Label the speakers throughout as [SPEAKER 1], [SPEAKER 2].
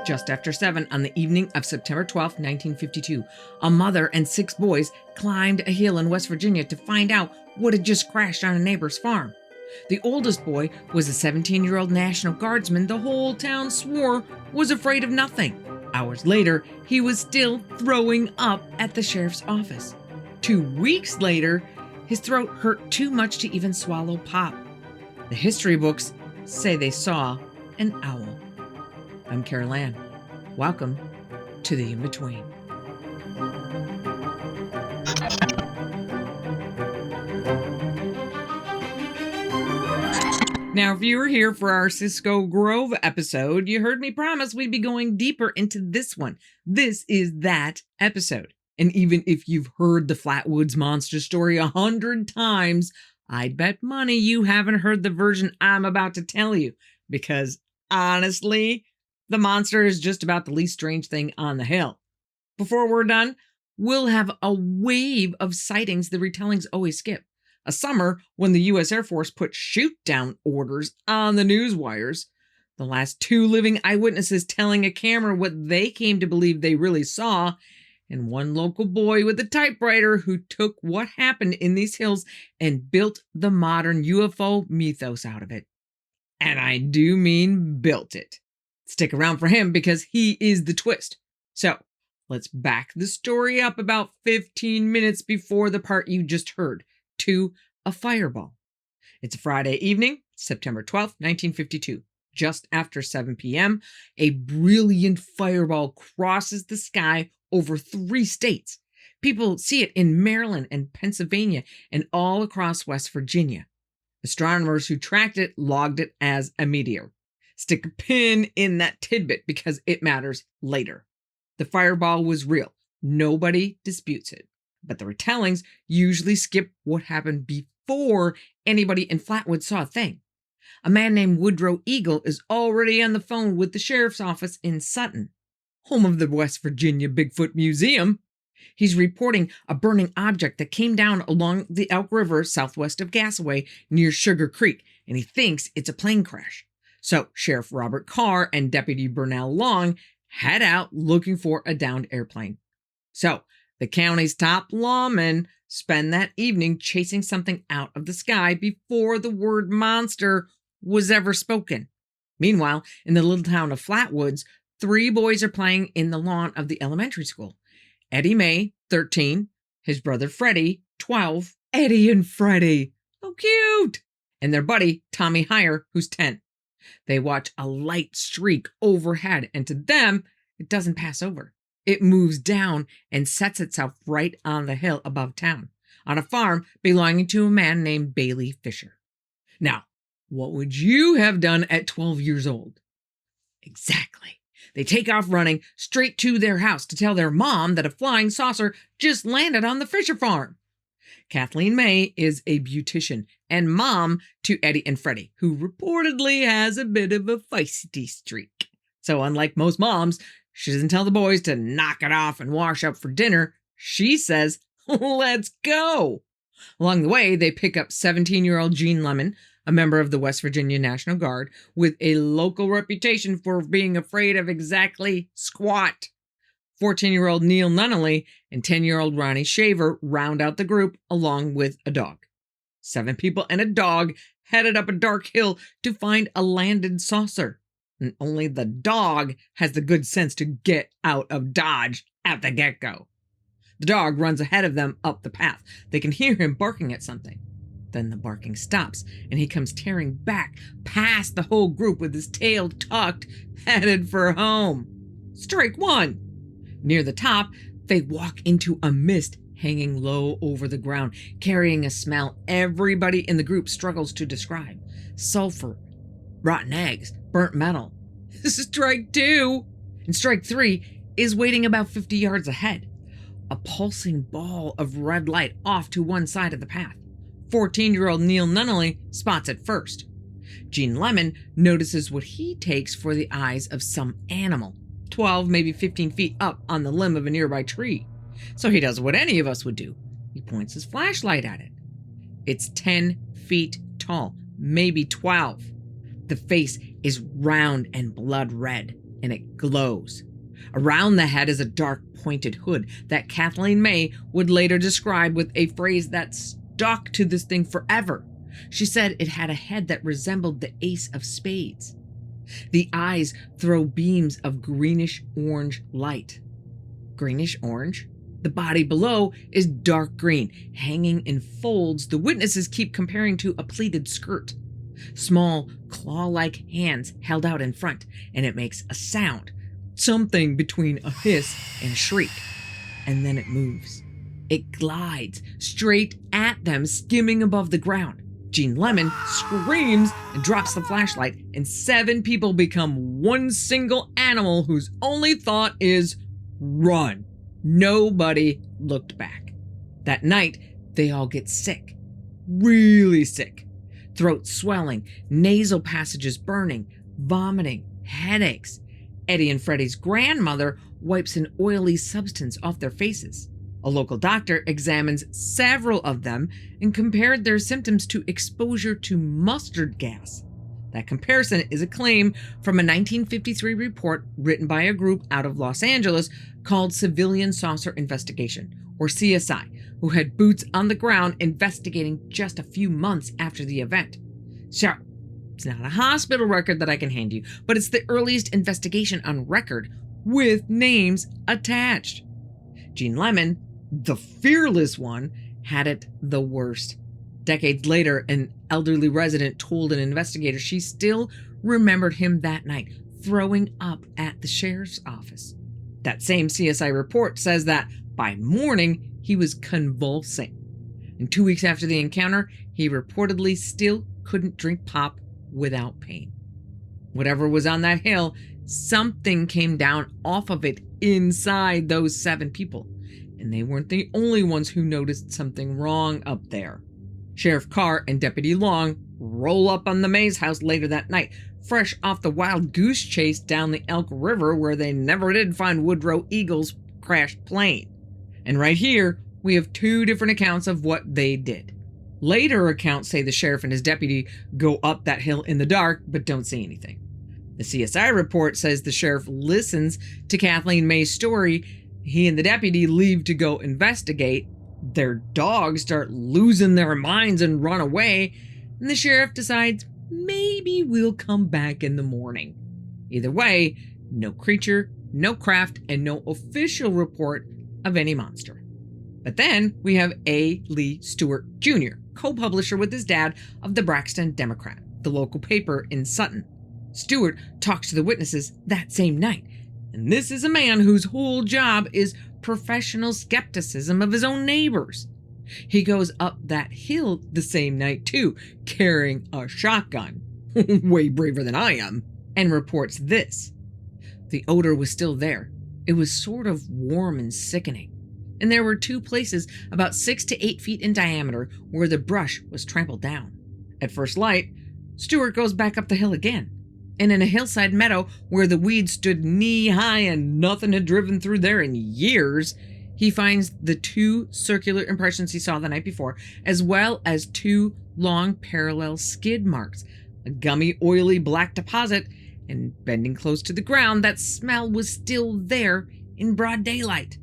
[SPEAKER 1] Just after 7 on the evening of September 12, 1952, a mother and 6 boys climbed a hill in West Virginia to find out what had just crashed on a neighbor's farm. The oldest boy was a 17-year-old National Guardsman the whole town swore was afraid of nothing. Hours later, he was still throwing up at the sheriff's office. 2 weeks later, his throat hurt too much to even swallow pop. The history books say they saw an owl. I'm Carol Ann. Welcome to the In-Between. Now, if you were here for our Cisco Grove episode, you heard me promise we'd be going deeper into this one. This is that episode. And even if you've heard the Flatwoods Monster story 100 times, I'd bet money you haven't heard the version I'm about to tell you. Because, honestly, the monster is just about the least strange thing on the hill. Before we're done, we'll have a wave of sightings the retellings always skip. A summer when the U.S. Air Force put shoot-down orders on the news wires. The last 2 living eyewitnesses telling a camera what they came to believe they really saw. And one local boy with a typewriter who took what happened in these hills and built the modern UFO mythos out of it. And I do mean built it. Stick around for him because he is the twist. So, let's back the story up about 15 minutes before the part you just heard, to a fireball. It's a Friday evening, September 12th, 1952. Just after 7 p.m., a brilliant fireball crosses the sky over 3 states. People see it in Maryland and Pennsylvania and all across West Virginia. Astronomers who tracked it logged it as a meteor. Stick a pin in that tidbit because it matters later. The fireball was real. Nobody disputes it. But the retellings usually skip what happened before anybody in Flatwood saw a thing. A man named Woodrow Eagle is already on the phone with the sheriff's office in Sutton, home of the West Virginia Bigfoot Museum. He's reporting a burning object that came down along the Elk River southwest of Gasaway near Sugar Creek, and he thinks it's a plane crash. So Sheriff Robert Carr and Deputy Burnell Long head out looking for a downed airplane. So the county's top lawmen spend that evening chasing something out of the sky before the word monster was ever spoken. Meanwhile, in the little town of Flatwoods, 3 boys are playing in the lawn of the elementary school. Eddie May, 13, his brother Freddie, 12. Eddie and Freddie, oh cute! And their buddy, Tommy Heyer, who's 10. They watch a light streak overhead, and to them, it doesn't pass over. It moves down and sets itself right on the hill above town, on a farm belonging to a man named Bailey Fisher. Now, what would you have done at 12 years old? Exactly. They take off running straight to their house to tell their mom that a flying saucer just landed on the Fisher farm. Kathleen May is a beautician and mom to Eddie and Freddie, who reportedly has a bit of a feisty streak. So unlike most moms, she doesn't tell the boys to knock it off and wash up for dinner. She says, let's go. Along the way, they pick up 17-year-old Gene Lemon, a member of the West Virginia National Guard, with a local reputation for being afraid of exactly squat. 14-year-old Neil Nunnally and 10-year-old Ronnie Shaver round out the group along with a dog. 7 people and a dog headed up a dark hill to find a landed saucer. And only the dog has the good sense to get out of Dodge at the get-go. The dog runs ahead of them up the path. They can hear him barking at something. Then the barking stops, and he comes tearing back past the whole group with his tail tucked, headed for home. Strike 1. Near the top, they walk into a mist hanging low over the ground, carrying a smell everybody in the group struggles to describe. Sulfur, rotten eggs, burnt metal. Strike 2. And strike 3 is waiting about 50 yards ahead. A pulsing ball of red light off to one side of the path. 14-year-old Neil Nunnally spots it first. Gene Lemon notices what he takes for the eyes of some animal, 12, maybe 15 feet up on the limb of a nearby tree. So he does what any of us would do. He points his flashlight at it. It's 10 feet tall, maybe 12. The face is round and blood red. and it glows. Around the head is a dark pointed hood that Kathleen May would later describe with a phrase that stuck to this thing forever. She said it had a head that resembled the ace of spades. The eyes throw beams of greenish-orange light. Greenish-orange? The body below is dark green, hanging in folds the witnesses keep comparing to a pleated skirt. Small, claw-like hands held out in front, and it makes a sound, something between a hiss and shriek. And then it moves. It glides straight at them, skimming above the ground. Jean Lemon screams and drops the flashlight, and 7 people become one single animal whose only thought is run. Nobody looked back. That night, they all get sick. Really sick. Throat swelling, nasal passages burning, vomiting, headaches. Eddie and Freddie's grandmother wipes an oily substance off their faces. A local doctor examines several of them and compared their symptoms to exposure to mustard gas. That comparison is a claim from a 1953 report written by a group out of Los Angeles called Civilian Saucer Investigation, or CSI, who had boots on the ground investigating just a few months after the event. So, it's not a hospital record that I can hand you, but it's the earliest investigation on record with names attached. Jean Lemon, the fearless one, had it the worst. Decades later, an elderly resident told an investigator she still remembered him that night, throwing up at the sheriff's office. That same CSI report says that by morning, he was convulsing. And 2 weeks after the encounter, he reportedly still couldn't drink pop without pain. Whatever was on that hill, something came down off of it inside those 7 people. And they weren't the only ones who noticed something wrong up there. Sheriff Carr and Deputy Long roll up on the Mays house later that night, fresh off the wild goose chase down the Elk River where they never did find Woodrow Eagle's crashed plane. And right here, we have 2 different accounts of what they did. Later accounts say the sheriff and his deputy go up that hill in the dark, but don't see anything. The CSI report says the sheriff listens to Kathleen May's story. He and the deputy leave to go investigate. Their dogs start losing their minds and run away, and the sheriff decides maybe we'll come back in the morning. Either way, no creature, no craft, and no official report of any monster. But then we have A. Lee Stewart Jr., co-publisher with his dad of the Braxton Democrat, the local paper in Sutton. Stewart talks to the witnesses that same night, and this is a man whose whole job is professional skepticism of his own neighbors. He goes up that hill the same night too, carrying a shotgun, way braver than I am, and reports this. The odor was still there. It was sort of warm and sickening. And there were 2 places about 6 to 8 feet in diameter where the brush was trampled down. At first light, Stewart goes back up the hill again. And in a hillside meadow where the weeds stood knee-high and nothing had driven through there in years, he finds the 2 circular impressions he saw the night before, as well as 2 long parallel skid marks, a gummy, oily black deposit, and bending close to the ground, that smell was still there in broad daylight.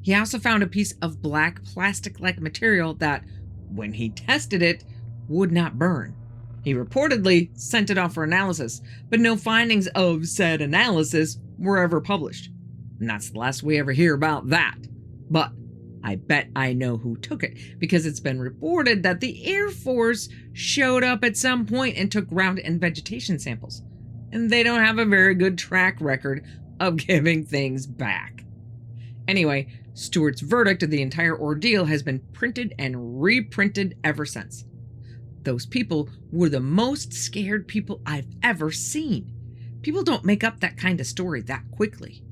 [SPEAKER 1] He also found a piece of black plastic-like material that, when he tested it, would not burn. He reportedly sent it off for analysis, but no findings of said analysis were ever published. And that's the last we ever hear about that. But I bet I know who took it, because it's been reported that the Air Force showed up at some point and took ground and vegetation samples. And they don't have a very good track record of giving things back. Anyway, Stewart's verdict of the entire ordeal has been printed and reprinted ever since. Those people were the most scared people I've ever seen. People don't make up that kind of story that quickly.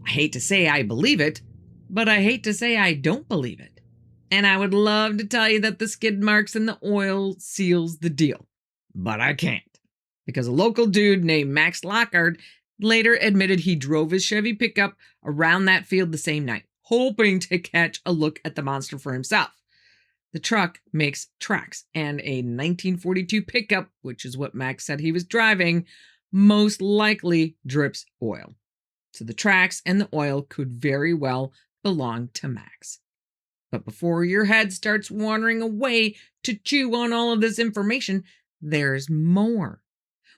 [SPEAKER 1] I hate to say I believe it, but I hate to say I don't believe it. And I would love to tell you that the skid marks and the oil seals the deal. But I can't. Because a local dude named Max Lockhart later admitted he drove his Chevy pickup around that field the same night, hoping to catch a look at the monster for himself. The truck makes tracks, and a 1942 pickup, which is what Max said he was driving, most likely drips oil. So the tracks and the oil could very well belong to Max. But before your head starts wandering away to chew on all of this information, there's more.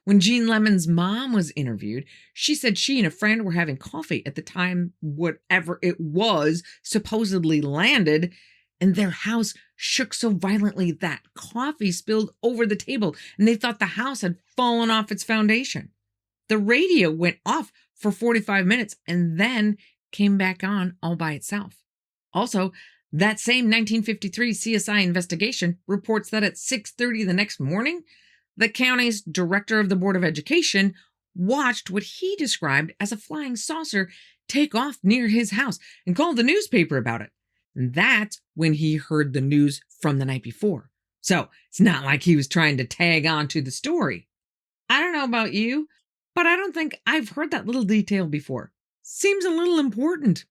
[SPEAKER 1] When Jean Lemon's mom was interviewed, she said she and a friend were having coffee at the time whatever it was supposedly landed, and their house shook so violently that coffee spilled over the table, and they thought the house had fallen off its foundation. The radio went off for 45 minutes and then came back on all by itself. Also, that same 1953 CSI investigation reports that at 6:30 the next morning, the county's director of the Board of Education watched what he described as a flying saucer take off near his house and called the newspaper about it. And that's when he heard the news from the night before. So it's not like he was trying to tag on to the story. I don't know about you, but I don't think I've heard that little detail before. Seems a little important.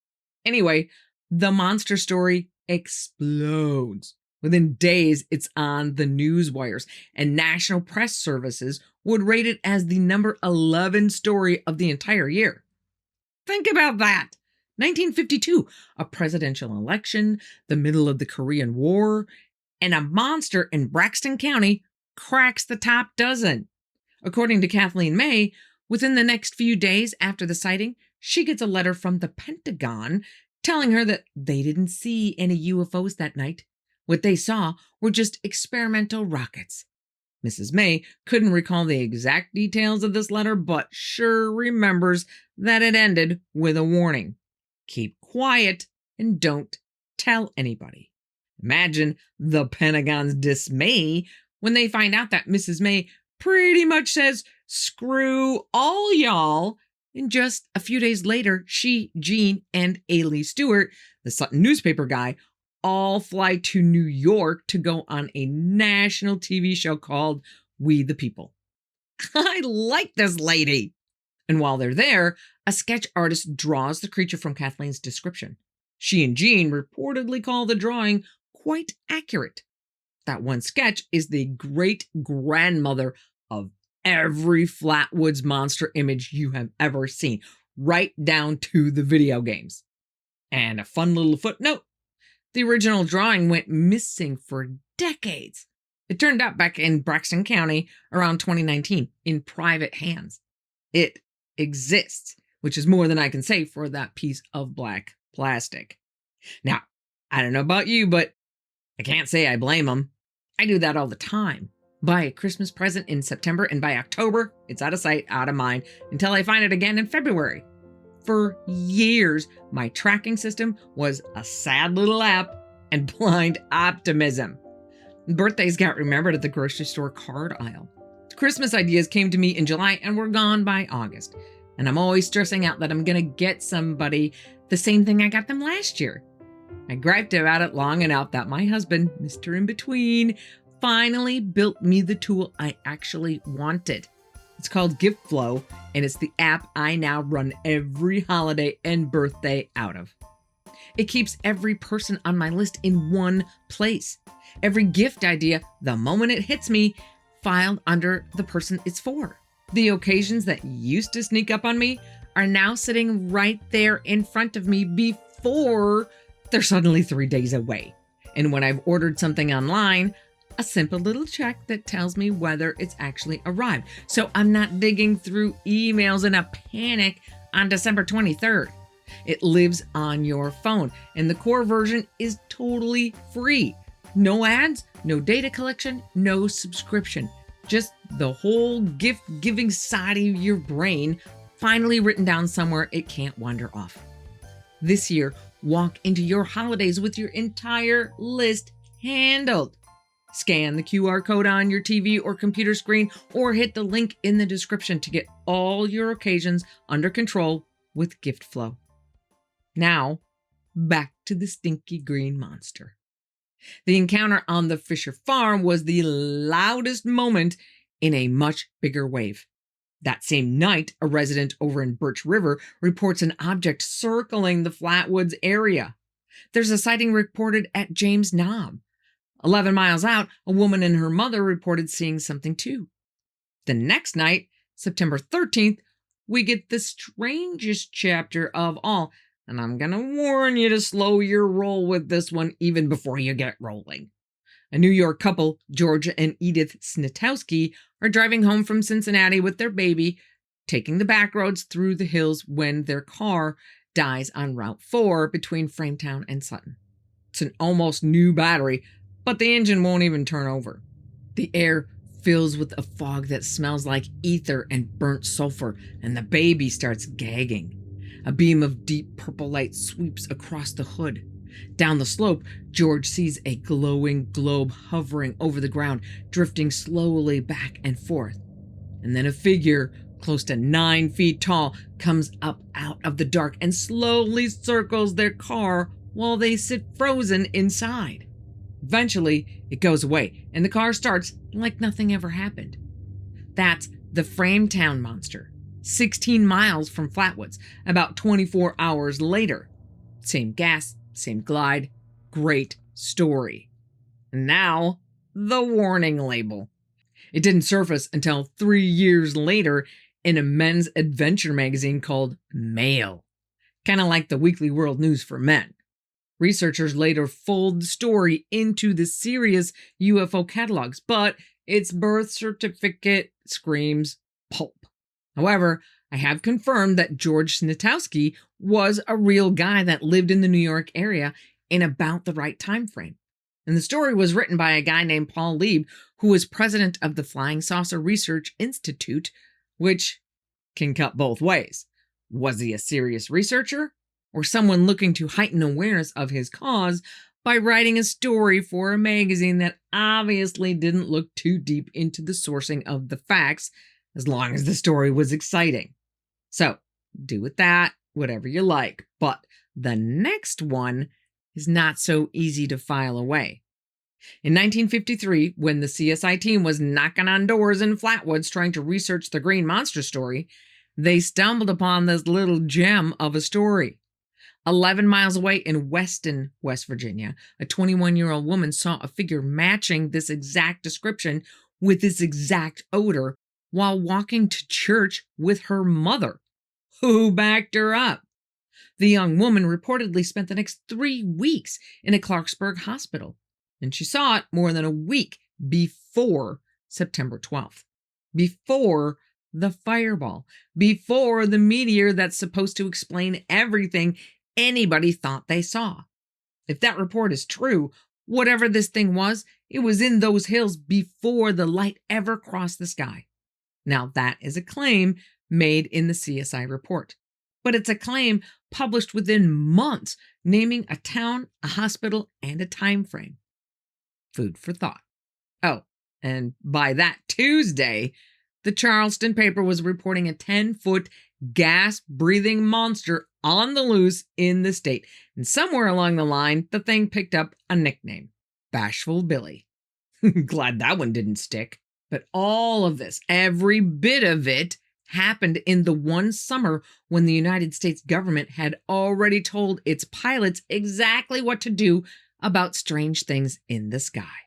[SPEAKER 1] Anyway, the monster story explodes. Within days, it's on the news wires, and national press services would rate it as the number 11 story of the entire year. Think about that. 1952, a presidential election, the middle of the Korean War, and a monster in Braxton County cracks the top dozen. According to Kathleen May, within the next few days after the sighting, she gets a letter from the Pentagon telling her that they didn't see any UFOs that night. What they saw were just experimental rockets. Mrs. May couldn't recall the exact details of this letter, but sure remembers that it ended with a warning. Keep quiet and don't tell anybody. Imagine the Pentagon's dismay when they find out that Mrs. May pretty much says, "Screw all y'all." And just a few days later, she, Jean, and Ailey Stewart, the Sutton newspaper guy, all fly to New York to go on a national TV show called We the People. I like this lady. And while they're there, a sketch artist draws the creature from Kathleen's description. She and Jean reportedly call the drawing quite accurate. That one sketch is the great-grandmother of every Flatwoods Monster image you have ever seen, right down to the video games. And a fun little footnote, the original drawing went missing for decades. It turned up back in Braxton County around 2019 in private hands. It exists, which is more than I can say for that piece of black plastic. Now, I don't know about you, but I can't say I blame them. I do that all the time. Buy a Christmas present in September, and by October, it's out of sight, out of mind, until I find it again in February. For years, my tracking system was a sad little app and blind optimism. Birthdays got remembered at the grocery store card aisle. Christmas ideas came to me in July and were gone by August. And I'm always stressing out that I'm going to get somebody the same thing I got them last year. I griped about it long enough that my husband, Mr. InBetween, finally built me the tool I actually wanted. It's called GiftFlow, and it's the app I now run every holiday and birthday out of. It keeps every person on my list in one place. Every gift idea, the moment it hits me, filed under the person it's for. The occasions that used to sneak up on me are now sitting right there in front of me before they're suddenly 3 days away. And when I've ordered something online, a simple little check that tells me whether it's actually arrived. So I'm not digging through emails in a panic on December 23rd. It lives on your phone, and the core version is totally free. No ads, no data collection, no subscription. Just the whole gift-giving side of your brain finally written down somewhere it can't wander off. This year, walk into your holidays with your entire list handled. Scan the QR code on your TV or computer screen, or hit the link in the description to get all your occasions under control with GiftFlow. Now, back to the stinky green monster. The encounter on the Fisher farm was the loudest moment in a much bigger wave. That same night, a resident over in Birch River reports an object circling the Flatwoods area. There's a sighting reported at James Knob. 11 miles out, a woman and her mother reported seeing something too. The next night, September 13th, we get the strangest chapter of all, and I'm gonna warn you to slow your roll with this one even before you get rolling. A New York couple, Georgia and Edith Snitowski, are driving home from Cincinnati with their baby, taking the back roads through the hills when their car dies on Route 4 between Frametown and Sutton. It's an almost new battery, but the engine won't even turn over. The air fills with a fog that smells like ether and burnt sulfur, and the baby starts gagging. A beam of deep purple light sweeps across the hood. Down the slope, George sees a glowing globe hovering over the ground, drifting slowly back and forth. And then a figure, close to 9 feet tall, comes up out of the dark and slowly circles their car while they sit frozen inside. Eventually, it goes away, and the car starts like nothing ever happened. That's the Frametown Monster, 16 miles from Flatwoods, about 24 hours later. Same gas, same glide, great story. And now, the warning label. It didn't surface until 3 years later in a men's adventure magazine called Male, kind of like the Weekly World News for men. Researchers later fold the story into the serious UFO catalogs, but its birth certificate screams pulp. However, I have confirmed that George Snitowski was a real guy that lived in the New York area in about the right time frame. And the story was written by a guy named Paul Lieb, who was president of the Flying Saucer Research Institute, which can cut both ways. Was he a serious researcher, or someone looking to heighten awareness of his cause by writing a story for a magazine that obviously didn't look too deep into the sourcing of the facts, as long as the story was exciting? So, do with that whatever you like, but the next one is not so easy to file away. In 1953, when the CSI team was knocking on doors in Flatwoods trying to research the Green Monster story, they stumbled upon this little gem of a story. 11 miles away in Weston, West Virginia, a 21-year-old woman saw a figure matching this exact description with this exact odor while walking to church with her mother, who backed her up. The young woman reportedly spent the next 3 weeks in a Clarksburg hospital, and she saw it more than a week before September 12th, before the fireball, before the meteor that's supposed to explain everything anybody thought they saw. If that report is true, whatever this thing was, it was in those hills before the light ever crossed the sky. Now, that is a claim made in the CSI report, but it's a claim published within months, naming a town, a hospital, and a time frame. Food for thought. Oh, and by that Tuesday, the Charleston paper was reporting a 10-foot gas-breathing monster on the loose in the state. And somewhere along the line, the thing picked up a nickname, Bashful Billy. Glad that one didn't stick. But all of this, every bit of it, happened in the one summer when the United States government had already told its pilots exactly what to do about strange things in the sky.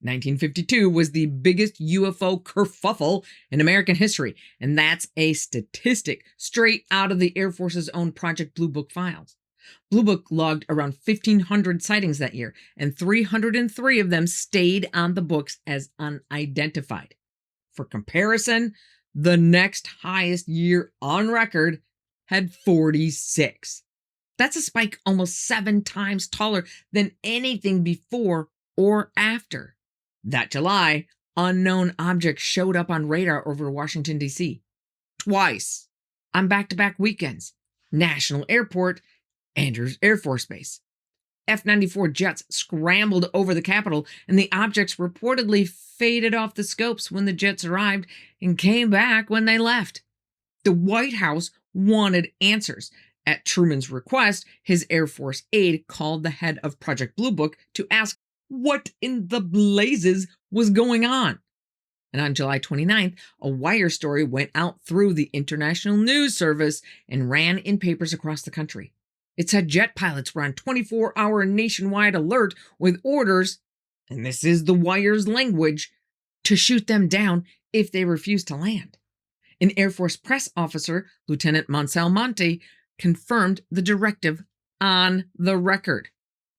[SPEAKER 1] 1952 was the biggest UFO kerfuffle in American history, and that's a statistic straight out of the Air Force's own Project Blue Book files. Blue Book logged around 1,500 sightings that year, and 303 of them stayed on the books as unidentified. For comparison, the next highest year on record had 46. That's a spike almost 7 times taller than anything before or after. That July, unknown objects showed up on radar over Washington, D.C. twice on back-to-back weekends. National Airport, Andrews Air Force Base. F-94 jets scrambled over the Capitol, and the objects reportedly faded off the scopes when the jets arrived and came back when they left. The White House wanted answers. At Truman's request, his Air Force aide called the head of Project Blue Book to ask what in the blazes was going on. And on July 29th, a wire story went out through the International News Service and ran in papers across the country. It said jet pilots were on 24-hour nationwide alert with orders, and this is the wire's language, to shoot them down if they refused to land. An Air Force press officer, Lieutenant Monsell Monte, confirmed the directive on the record.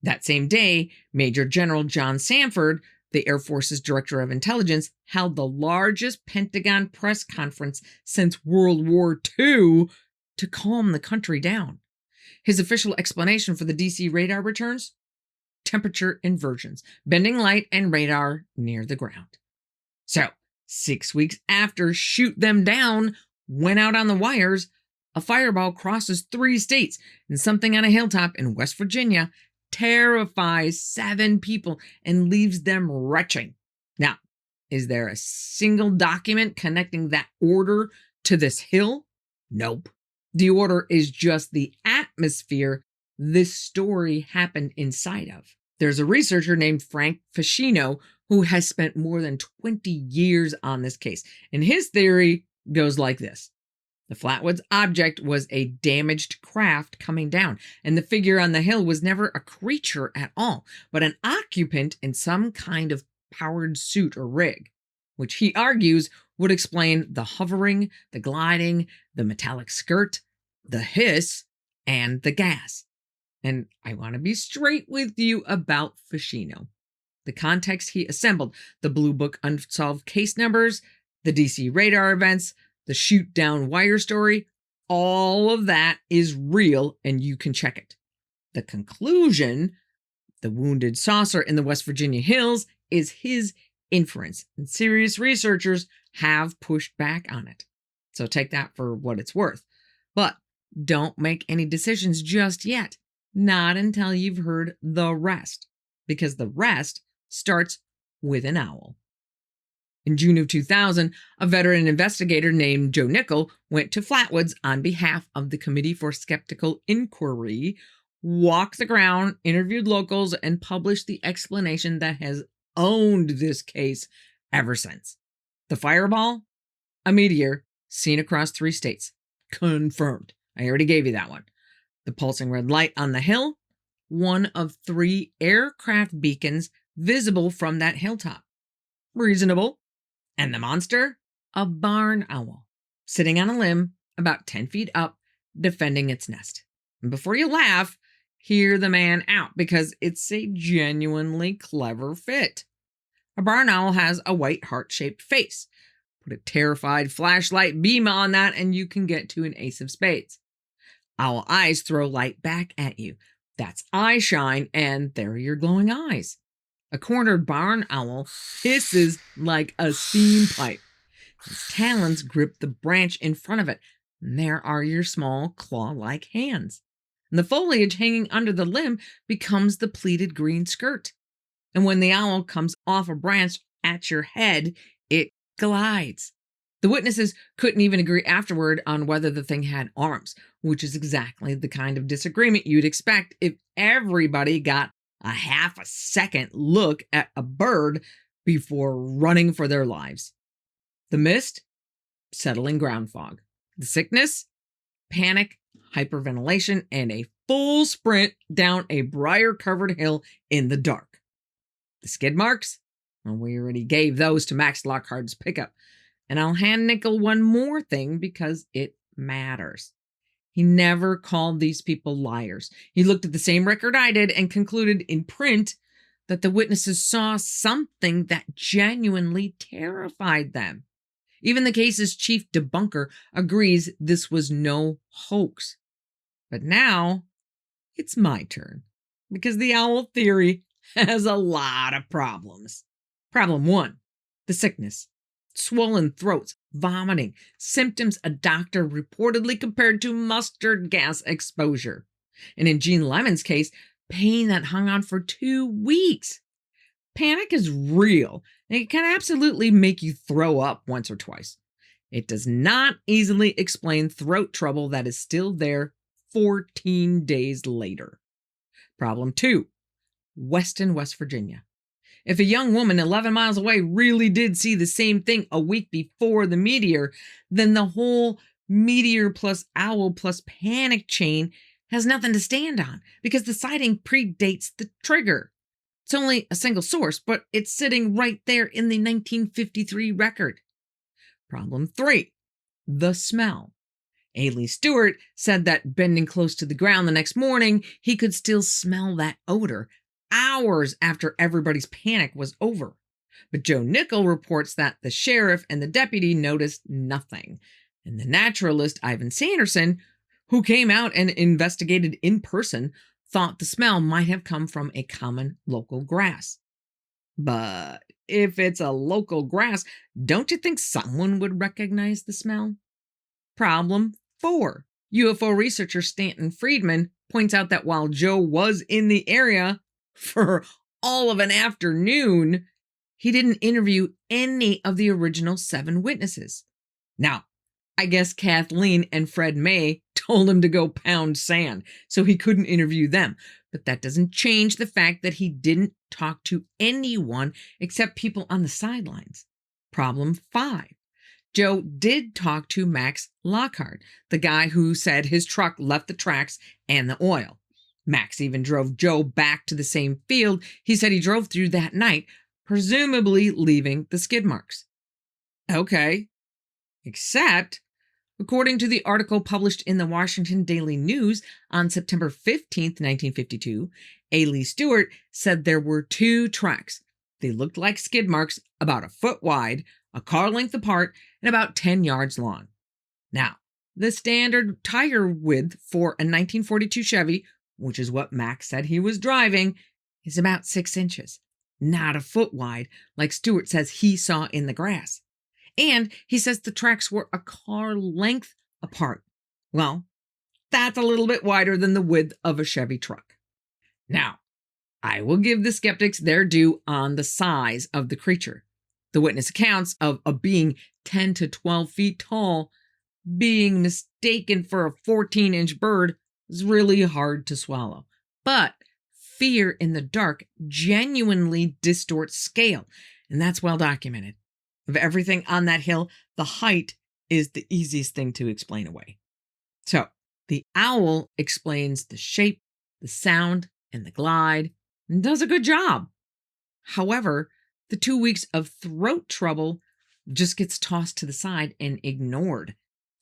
[SPEAKER 1] That same day, Major General John Sanford, the Air Force's Director of Intelligence, held the largest Pentagon press conference since World War II to calm the country down. His official explanation for the DC radar returns? Temperature inversions, bending light and radar near the ground. So, 6 weeks after Shoot Them Down went out on the wires, a fireball crosses 3 states, and something on a hilltop in West Virginia terrifies 7 people and leaves them retching. Now, is there a single document connecting that order to this hill? Nope. The order is just the atmosphere this story happened inside of. There's a researcher named Frank Fascino who has spent more than 20 years on this case, and his theory goes like this. The Flatwoods object was a damaged craft coming down, and the figure on the hill was never a creature at all, but an occupant in some kind of powered suit or rig, which he argues would explain the hovering, the gliding, the metallic skirt, the hiss, and the gas. And I want to be straight with you about Fascino. The context he assembled, the Blue Book unsolved case numbers, the DC radar events, the shoot down wire story, all of that is real and you can check it. The conclusion, the wounded saucer in the West Virginia hills, is his inference, and serious researchers have pushed back on it. So take that for what it's worth. But don't make any decisions just yet, not until you've heard the rest, because the rest starts with an owl. In June of 2000, a veteran investigator named Joe Nickel went to Flatwoods on behalf of the Committee for Skeptical Inquiry, walked the ground, interviewed locals, and published the explanation that has owned this case ever since. The fireball? A meteor seen across 3 states. Confirmed. I already gave you that one. The pulsing red light on the hill? One of 3 aircraft beacons visible from that hilltop. Reasonable. And the monster? A barn owl, sitting on a limb about 10 feet up, defending its nest. And before you laugh, hear the man out, because it's a genuinely clever fit. A barn owl has a white heart-shaped face. Put a terrified flashlight beam on that and you can get to an ace of spades. Owl eyes throw light back at you. That's eye shine, and there are your glowing eyes. A cornered barn owl hisses like a steam pipe. Its talons grip the branch in front of it, and there are your small claw-like hands. And the foliage hanging under the limb becomes the pleated green skirt. And when the owl comes off a branch at your head, it glides. The witnesses couldn't even agree afterward on whether the thing had arms, which is exactly the kind of disagreement you'd expect if everybody got a half a second look at a bird before running for their lives. The mist? Settling ground fog. The sickness? Panic, hyperventilation, and a full sprint down a briar-covered hill in the dark. The skid marks? Well, we already gave those to Max Lockhart's pickup. And I'll hand Nickel one more thing because it matters. He never called these people liars. He looked at the same record I did and concluded in print that the witnesses saw something that genuinely terrified them. Even the case's chief debunker agrees this was no hoax. But now it's my turn, because the owl theory has a lot of problems. Problem 1, the sickness. Swollen throats, vomiting, symptoms a doctor reportedly compared to mustard gas exposure. And in Gene Lemon's case, pain that hung on for 2 weeks. Panic is real, and it can absolutely make you throw up once or twice. It does not easily explain throat trouble that is still there 14 days later. Problem 2, Weston, West Virginia. If a young woman 11 miles away really did see the same thing a week before the meteor, then the whole meteor plus owl plus panic chain has nothing to stand on, because the sighting predates the trigger. It's only a single source, but it's sitting right there in the 1953 record. Problem 3, the smell. Ailey Stewart said that bending close to the ground the next morning, he could still smell that odor hours after everybody's panic was over. But Joe Nickel reports that the sheriff and the deputy noticed nothing. And the naturalist Ivan Sanderson, who came out and investigated in person, thought the smell might have come from a common local grass. But if it's a local grass, don't you think someone would recognize the smell? Problem 4. UFO researcher Stanton Friedman points out that while Joe was in the area for all of an afternoon, he didn't interview any of the original 7 witnesses. Now, I guess Kathleen and Fred May told him to go pound sand, so he couldn't interview them. But that doesn't change the fact that he didn't talk to anyone except people on the sidelines. Problem 5. Joe did talk to Max Lockhart, the guy who said his truck left the tracks and the oil. Max even drove Joe back to the same field he said he drove through that night, presumably leaving the skid marks. Okay, except, according to the article published in the Washington Daily News on September 15th, 1952, Ailey Stewart said there were 2 tracks. They looked like skid marks about a foot wide, a car length apart, and about 10 yards long. Now, the standard tire width for a 1942 Chevy, which is what Max said he was driving, is about 6 inches, not a foot wide like Stewart says he saw in the grass. And he says the tracks were a car length apart. Well, that's a little bit wider than the width of a Chevy truck. Now, I will give the skeptics their due on the size of the creature. The witness accounts of a being 10 to 12 feet tall being mistaken for a 14-inch bird is really hard to swallow. But fear in the dark genuinely distorts scale, and that's well documented. Of everything on that hill, the height is the easiest thing to explain away. So, the owl explains the shape, the sound, and the glide, and does a good job. However, the 2 weeks of throat trouble just gets tossed to the side and ignored.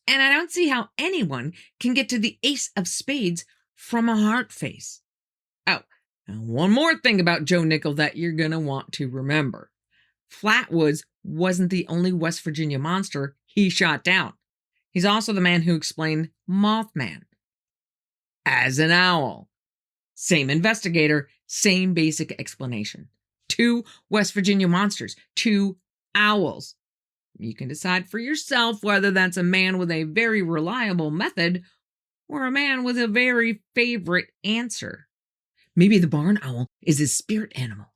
[SPEAKER 1] And I don't see how anyone can get to the ace of spades from a heart face. Oh, and one more thing about Joe Nickel that you're going to want to remember. Flatwoods wasn't the only West Virginia monster he shot down. He's also the man who explained Mothman as an owl. Same investigator, same basic explanation. 2 West Virginia monsters, 2 owls. You can decide for yourself whether that's a man with a very reliable method or a man with a very favorite answer. Maybe the barn owl is his spirit animal.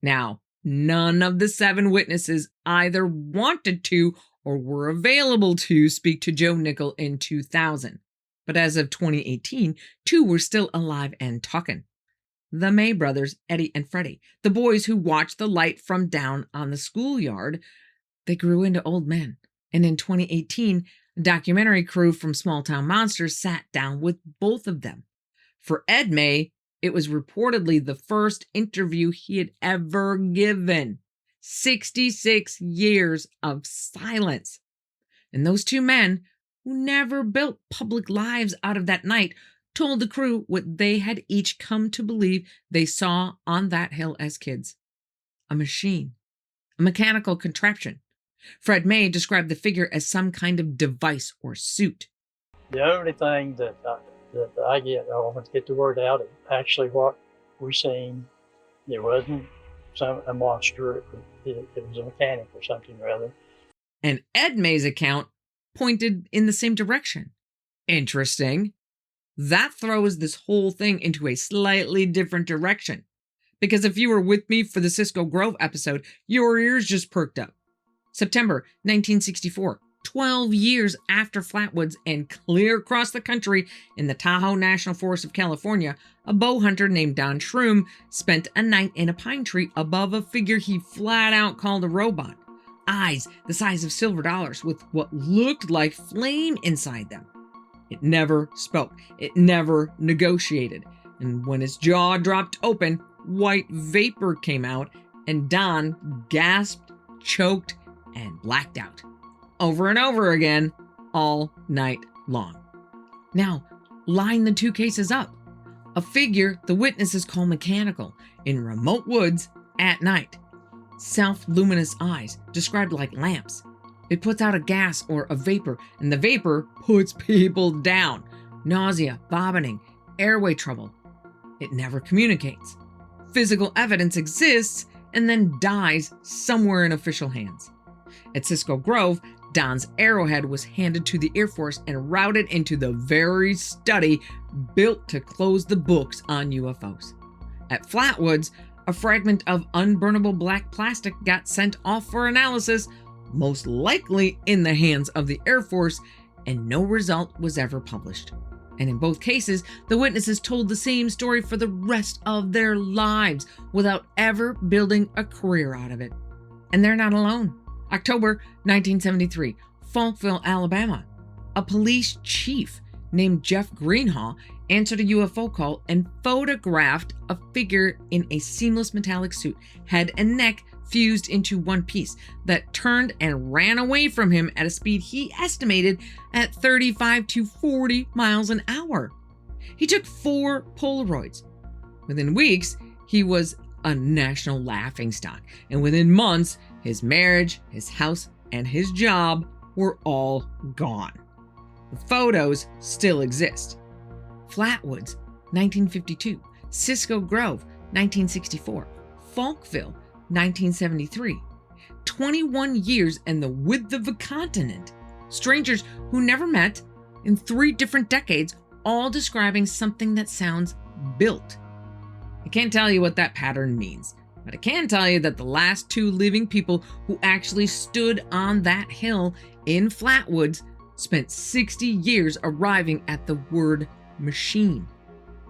[SPEAKER 1] Now, none of the 7 witnesses either wanted to or were available to speak to Joe Nickel in 2000. But as of 2018, 2 were still alive and talking. The May brothers, Eddie and Freddie, the boys who watched the light from down on the schoolyard, they grew into old men. And in 2018, a documentary crew from Small Town Monsters sat down with both of them. For Ed May, it was reportedly the first interview he had ever given. 66 years of silence. And those 2 men, who never built public lives out of that night, told the crew what they had each come to believe they saw on that hill as kids. A machine. A mechanical contraption. Fred May described the figure as some kind of device or suit.
[SPEAKER 2] The only thing that I want to get the word out, actually what we seen, it wasn't a monster, it was a mechanic or something rather.
[SPEAKER 1] And Ed May's account pointed in the same direction. Interesting. That throws this whole thing into a slightly different direction. Because if you were with me for the Cisco Grove episode, your ears just perked up. September 1964, 12 years after Flatwoods and clear across the country in the Tahoe National Forest of California, a bow hunter named Don Shroom spent a night in a pine tree above a figure he flat out called a robot. Eyes the size of silver dollars with what looked like flame inside them. It never spoke. It never negotiated. And when its jaw dropped open, white vapor came out, and Don gasped, choked, and blacked out. Over and over again, all night long. Now, line the two cases up. A figure the witnesses call mechanical in remote woods at night. Self-luminous eyes, described like lamps. It puts out a gas or a vapor, and the vapor puts people down. Nausea, vomiting, airway trouble. It never communicates. Physical evidence exists and then dies somewhere in official hands. At Cisco Grove, Don's Arrowhead was handed to the Air Force and routed into the very study built to close the books on UFOs. At Flatwoods, a fragment of unburnable black plastic got sent off for analysis, most likely in the hands of the Air Force, and no result was ever published. And in both cases, the witnesses told the same story for the rest of their lives without ever building a career out of it. And they're not alone. October 1973, Falkville, Alabama. A police chief named Jeff Greenhaw answered a UFO call and photographed a figure in a seamless metallic suit, head and neck fused into one piece, that turned and ran away from him at a speed he estimated at 35 to 40 miles an hour. He took 4 Polaroids. Within weeks, he was a national laughingstock, and within months, his marriage, his house, and his job were all gone. The photos still exist. Flatwoods, 1952. Cisco Grove, 1964. Falkville, 1973. 21 years and the width of a continent. Strangers who never met in 3 different decades, all describing something that sounds built. I can't tell you what that pattern means, but I can tell you that the last 2 living people who actually stood on that hill in Flatwoods spent 60 years arriving at the word machine.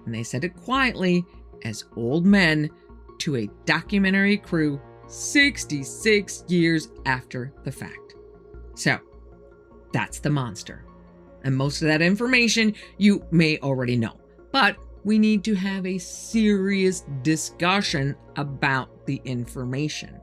[SPEAKER 1] And they said it quietly as old men to a documentary crew 66 years after the fact. So, that's the monster. And most of that information you may already know. But we need to have a serious discussion about the information.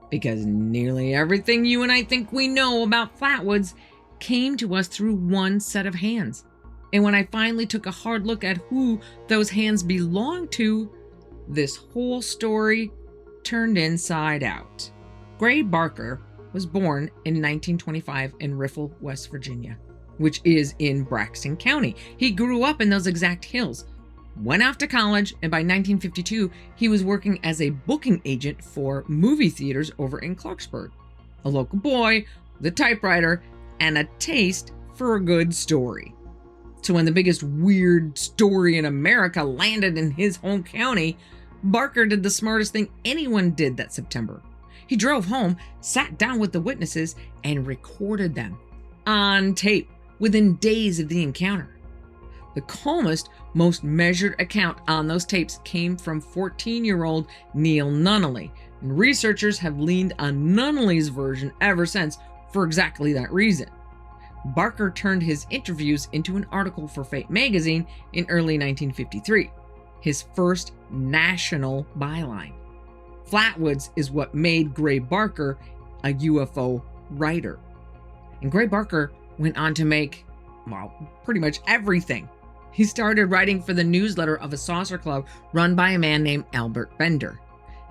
[SPEAKER 1] Because nearly everything you and I think we know about Flatwoods came to us through one set of hands. And when I finally took a hard look at who those hands belonged to, this whole story turned inside out. Gray Barker was born in 1925 in Riffle, West Virginia, which is in Braxton County. He grew up in those exact hills, went off to college, and by 1952, he was working as a booking agent for movie theaters over in Clarksburg. A local boy with a typewriter and a taste for a good story. So when the biggest weird story in America landed in his home county, Barker did the smartest thing anyone did that September. He drove home, sat down with the witnesses, and recorded them on tape within days of the encounter. The calmest, most measured account on those tapes came from 14-year-old Neil Nunnally, and researchers have leaned on Nunnally's version ever since for exactly that reason. Barker turned his interviews into an article for Fate magazine in early 1953, his first national byline. Flatwoods is what made Gray Barker a UFO writer. And Gray Barker went on to make, well, pretty much everything. He started writing for the newsletter of a saucer club run by a man named Albert Bender.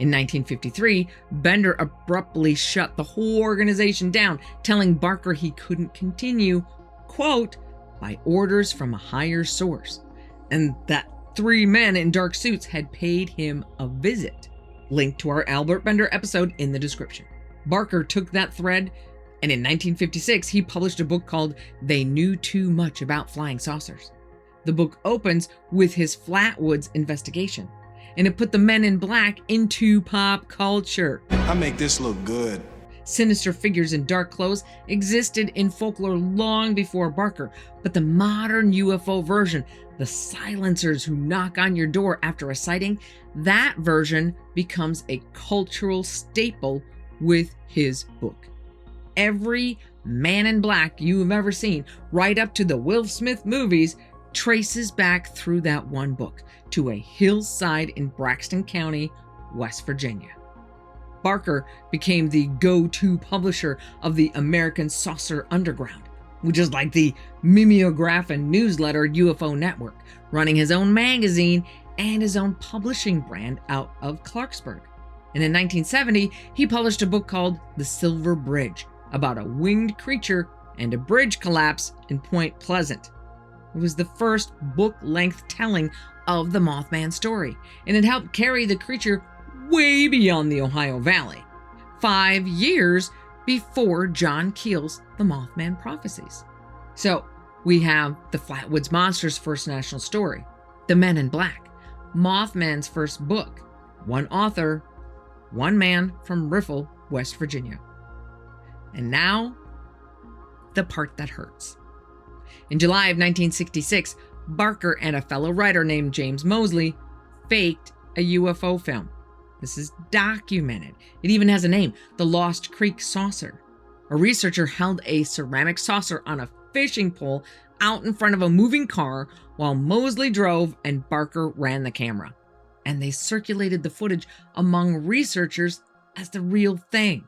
[SPEAKER 1] In 1953, Bender abruptly shut the whole organization down, telling Barker he couldn't continue, quote, by orders from a higher source, and that 3 men in dark suits had paid him a visit. Link to our Albert Bender episode in the description. Barker took that thread, and in 1956, he published a book called They Knew Too Much About Flying Saucers. The book opens with his Flatwoods investigation, and it put the men in black into pop culture.
[SPEAKER 3] I make this look good.
[SPEAKER 1] Sinister figures in dark clothes existed in folklore long before Barker, but the modern UFO version, the silencers who knock on your door after a sighting, that version becomes a cultural staple with his book. Every man in black you have ever seen, right up to the Will Smith movies, traces back through that one book to a hillside in Braxton County, West Virginia. Barker became the go-to publisher of the American Saucer Underground, which is like the mimeograph and newsletter UFO network, running his own magazine and his own publishing brand out of Clarksburg. And in 1970, he published a book called The Silver Bridge, about a winged creature and a bridge collapse in Point Pleasant. It was the first book-length telling of the Mothman story, and it helped carry the creature way beyond the Ohio Valley, 5 years before John Keel's The Mothman Prophecies. So we have the Flatwoods Monster's first national story, The Men in Black, Mothman's first book, one author, one man from Riffle, West Virginia. And now, the part that hurts. In July of 1966, Barker and a fellow writer named James Mosley faked a UFO film. This is documented. It even has a name, the Lost Creek Saucer. A researcher held a ceramic saucer on a fishing pole out in front of a moving car while Mosley drove and Barker ran the camera. And they circulated the footage among researchers as the real thing.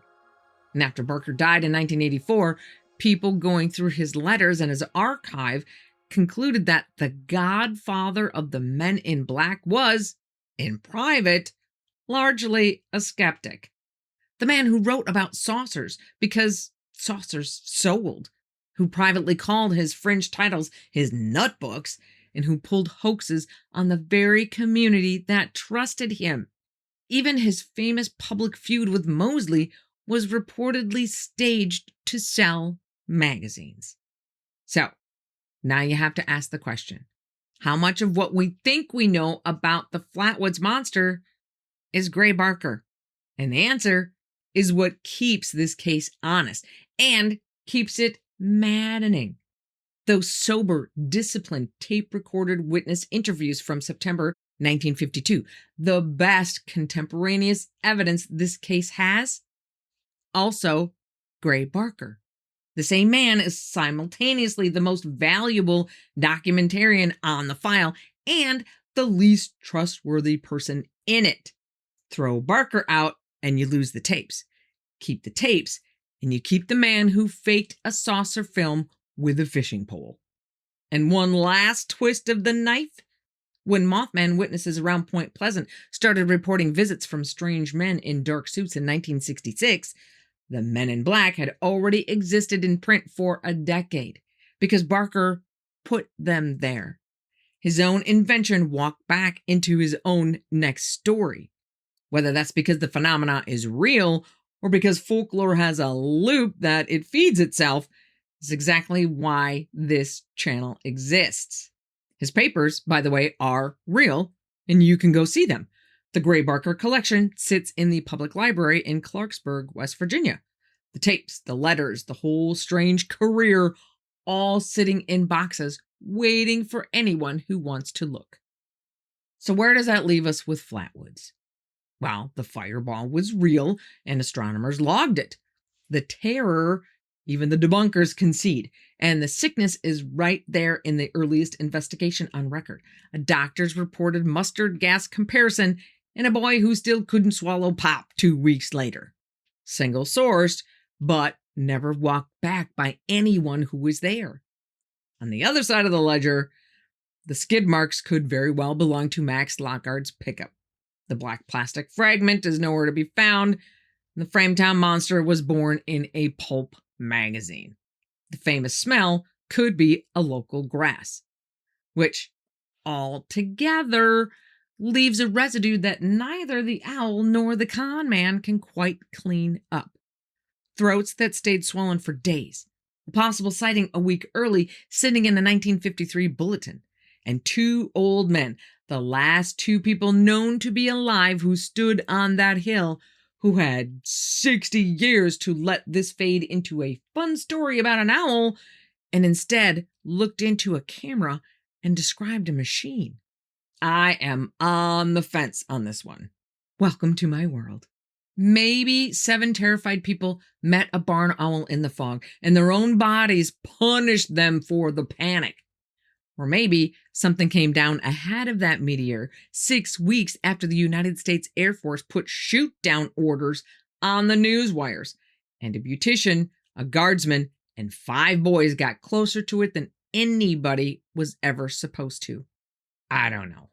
[SPEAKER 1] And after Barker died in 1984, people going through his letters and his archive concluded that the godfather of the Men in Black was, in private, largely a skeptic. The man who wrote about saucers because saucers sold, who privately called his fringe titles his nut books, and who pulled hoaxes on the very community that trusted him. Even his famous public feud with Mosley was reportedly staged to sell magazines. So, now you have to ask the question, how much of what we think we know about the Flatwoods Monster is Gray Barker? And the answer is what keeps this case honest and keeps it maddening. Those sober, disciplined, tape-recorded witness interviews from September 1952, the best contemporaneous evidence this case has. Also, Gray Barker. The same man is simultaneously the most valuable documentarian on the file and the least trustworthy person in it. Throw Barker out and you lose the tapes. Keep the tapes and you keep the man who faked a saucer film with a fishing pole. And one last twist of the knife. When Mothman witnesses around Point Pleasant started reporting visits from strange men in dark suits in 1966, the Men in Black had already existed in print for a decade because Barker put them there. His own invention walked back into his own next story. Whether that's because the phenomena is real or because folklore has a loop that it feeds itself is exactly why this channel exists. His papers, by the way, are real, and you can go see them. The Gray Barker collection sits in the public library in Clarksburg, West Virginia. The tapes, the letters, the whole strange career, all sitting in boxes, waiting for anyone who wants to look. So where does that leave us with Flatwoods? Well, the fireball was real, and astronomers logged it. The terror, even the debunkers concede, and the sickness is right there in the earliest investigation on record. A doctor's reported mustard gas comparison and a boy who still couldn't swallow pop 2 weeks later. Single sourced, but never walked back by anyone who was there. On the other side of the ledger, the skid marks could very well belong to Max Lockhart's pickup. The black plastic fragment is nowhere to be found. The Frametown Monster was born in a pulp magazine. The famous smell could be a local grass, which altogether leaves a residue that neither the owl nor the con man can quite clean up. Throats that stayed swollen for days, a possible sighting a week early sitting in the 1953 bulletin, and 2 old men, the last 2 people known to be alive who stood on that hill, who had 60 years to let this fade into a fun story about an owl, and instead looked into a camera and described a machine. I am on the fence on this one. Welcome to my world. Maybe 7 terrified people met a barn owl in the fog, and their own bodies punished them for the panic. Or maybe something came down ahead of that meteor 6 weeks after the United States Air Force put shoot-down orders on the news wires, and a beautician, a guardsman, and 5 boys got closer to it than anybody was ever supposed to. I don't know.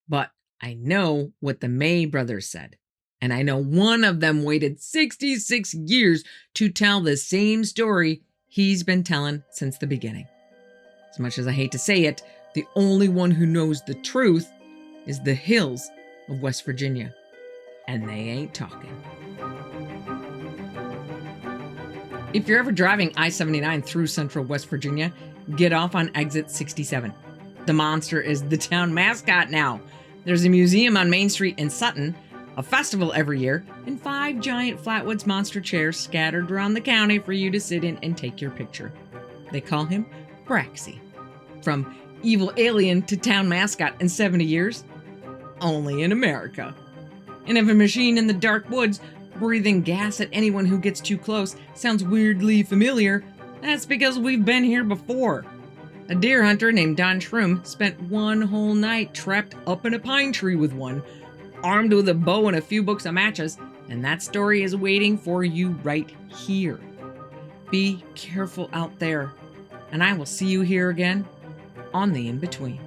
[SPEAKER 1] But I know what the May brothers said. And I know one of them waited 66 years to tell the same story he's been telling since the beginning. As much as I hate to say it, the only one who knows the truth is the hills of West Virginia. And they ain't talking. If you're ever driving I-79 through central West Virginia, get off on exit 67. The monster is the town mascot now. There's a museum on Main Street in Sutton, a festival every year, and 5 giant Flatwoods Monster chairs scattered around the county for you to sit in and take your picture. They call him Braxy. From evil alien to town mascot in 70 years, only in America. And if a machine in the dark woods breathing gas at anyone who gets too close sounds weirdly familiar, that's because we've been here before. A deer hunter named Don Shroom spent one whole night trapped up in a pine tree with one, armed with a bow and a few books of matches, and that story is waiting for you right here. Be careful out there, and I will see you here again on the In-Between.